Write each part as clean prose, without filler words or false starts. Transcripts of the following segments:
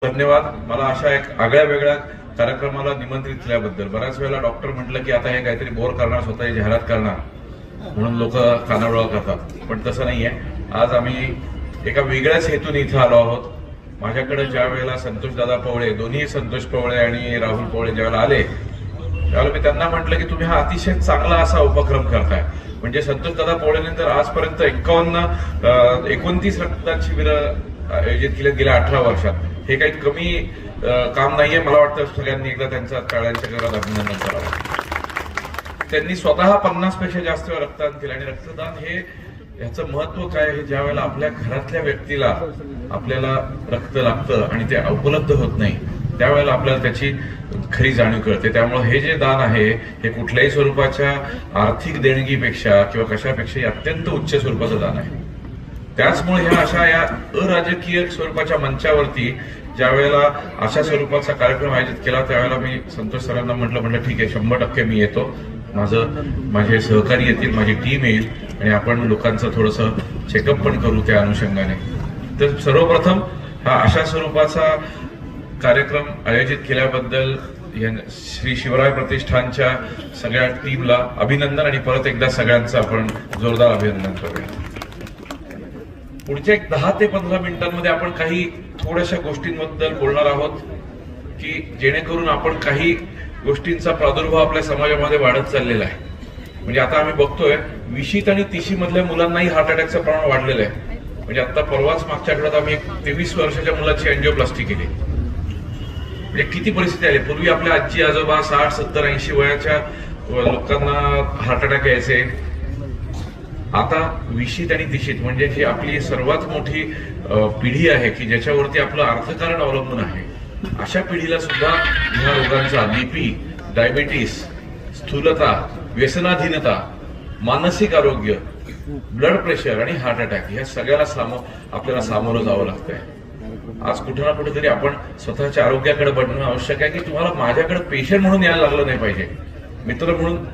धन्यवाद. मला अशा एक आगळ्या वेगळ्या कार्यक्रमाला निमंत्रित केल्याबद्दल. बऱ्याच वेळेला डॉक्टर म्हटलं की आता हे काहीतरी बोर करणार, स्वतःची जाहिरात करणार म्हणून लोक कानाडोळा करतात, पण तसं नाहीये. आज आम्ही एका वेगळ्याच हेतूने इथं आलो आहोत. माझ्याकडे ज्या वेळेला संतोषदादा पवळे, दोन्ही संतोष पवळे आणि राहुल पवळे ज्यावेळेला आले त्यावेळेला मी त्यांना म्हटलं की तुम्ही हा अतिशय चांगला असा उपक्रम करताय. म्हणजे संतोषदादा पवळेनंतर आजपर्यंत 29 रक्तदान शिबिर आयोजित केले गेल्या 18 वर्षात. हे काही कमी काम नाहीये. मला वाटतं सगळ्यांनी एकदा त्यांचा टाळ्यांच्या घरात अभिनंदन करावं. त्यांनी स्वतः 50 पेक्षा जास्त वेळा रक्तदान केलं आणि रक्तदान हे याचं महत्व काय हे ज्या वेळेला आपल्या घरातल्या व्यक्तीला आपल्याला रक्त लागतं आणि ते उपलब्ध होत नाही त्यावेळेला आपल्याला त्याची खरी जाणीव कळते. त्यामुळे हे जे दान आहे हे कुठल्याही स्वरूपाच्या आर्थिक देणगीपेक्षा किंवा कशापेक्षाही अत्यंत उच्च स्वरूपाचं दान आहे. त्याचमुळे ह्या अशा या अराजकीय स्वरूपाच्या मंचावरती ज्या वेळेला अशा स्वरूपाचा कार्यक्रम आयोजित केला त्यावेळेला मी संतोष सरांना म्हटलं ठीक आहे, 100% मी येतो. माझे सहकारी येतील, माझी टीम येईल आणि आपण लोकांचं थोडंसं चेकअप पण करू त्या अनुषंगाने. तर सर्वप्रथम हा अशा स्वरूपाचा कार्यक्रम आयोजित केल्याबद्दल श्री शिवराय प्रतिष्ठानच्या सगळ्या टीमला अभिनंदन आणि परत एकदा सगळ्यांचं आपण जोरदार अभिनंदन करूया. पुढच्या 10 ते 15 मिनिटांमध्ये आपण काही थोड्याशा गोष्टींबद्दल बोलणार आहोत की जेणेकरून आपण काही गोष्टींचा प्रादुर्भाव आपल्या समाजामध्ये वाढत चाललेला आहे. म्हणजे आता आम्ही बघतोय 20 आणि 30 मधल्या मुलांनाही हार्ट अटॅकचं प्रमाण वाढलेलं आहे. म्हणजे आता परवाच मागच्या आठवड्यात आम्ही एक 23 वर्षाच्या मुलाची अँजिओप्लास्टी केली. म्हणजे किती परिस्थिती आली. पूर्वी आपल्या आजी आजोबा 60, 70, 80 वयाच्या लोकांना हार्ट अटॅक यायचे. आता 20 आणि 30 म्हणजे जी आपली सर्वात मोठी पिढी आहे की ज्याच्यावरती आपलं अर्थकारण अवलंबून आहे, अशा पिढीला सुद्धा ह्या रोगांचा बीपी, डायबिटीस, स्थूलता, व्यसनाधीनता, मानसिक आरोग्य, ब्लड प्रेशर आणि हार्ट अटॅक ह्या सगळ्याला आपल्याला सामोरं जावं लागतंय. आज कुठे ना कुठेतरी आपण स्वतःच्या आरोग्याकडे बघणं आवश्यक आहे की तुम्हाला माझ्याकडे पेशंट म्हणून यायला लागलं नाही पाहिजे. मित्र म्हणून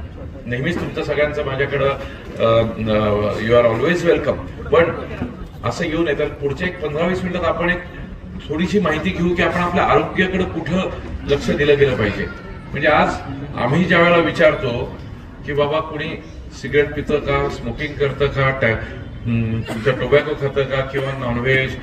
नेहमीच तुमचं सगळ्यांचं माझ्याकडं यू आर ऑलवेज वेलकम. पण असं येऊ नये तर पुढच्या 15-20 मिनिटात आपण एक थोडीशी माहिती घेऊ की आपण आपल्या आरोग्याकडे कुठं लक्ष दिलं गेलं पाहिजे. म्हणजे आज आम्ही ज्या वेळेला विचारतो की बाबा कुणी सिगरेट पितं का, स्मोकिंग करतं का, तुमचं टोबॅको खातं का किंवा नॉनव्हेज